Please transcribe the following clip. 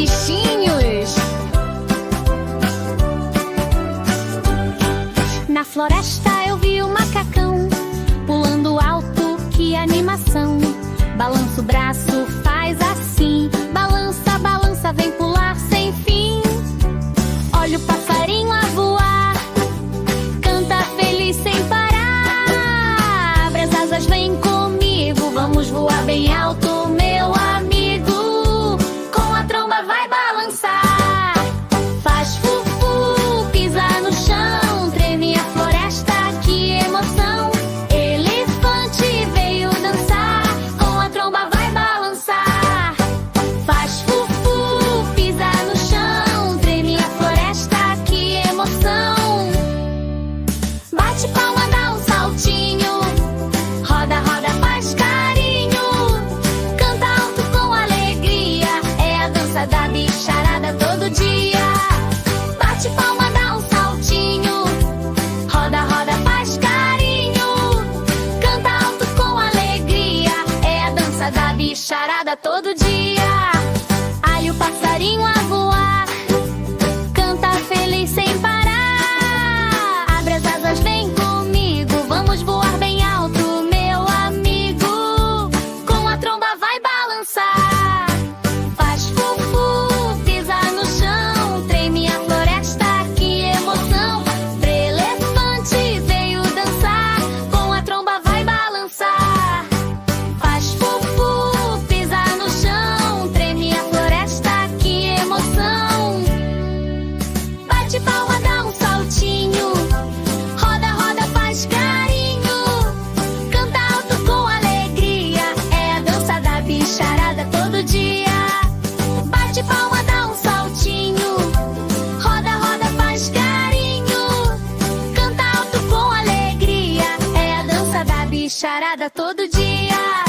bichinhos. Na floresta eu vi um macacão pulando alto, que animação. Balança o braço, faz assim. Balança, balança, vem pular sem fim. Olha o passarinho a voar, canta feliz sem parar. Abre as asas, vem comigo, vamos voar bem alto, meu amigo. Com a tromba vai balançar. Faz fufu, pisa no chão, treme a floresta, que emoção. Elefante veio dançar, com a tromba vai balançar. Faz fufu, pisa no chão, treme a floresta, que emoção. Bate palma, dá um saltinho, roda, roda, faz carinho. Canta alto com alegria, é a dança da bicharada todo dia. Bate palma, dá um saltinho, roda, roda, faz carinho. Canta alto com alegria, é a dança da bicharada todo dia. Olha o passarinho a voar, canta feliz sem parar. Abre as asas, vem comigo, vamos voar bem alto, meu amigo. Com a tromba vai balançar. Faz fufu, pisa no chão, treme a floresta, que emoção. Pro elefante veio dançar, com a tromba vai balançar. Faz fufu, pisa no chão, treme a floresta, que emoção. Bate palma, dá um saltinho, roda, roda, faz carinho. Canta alto com alegria, é a dança da bicharada todo dia. Bate palma, dá um saltinho, roda, roda, faz carinho. Canta alto com alegria, é a dança da bicharada todo dia.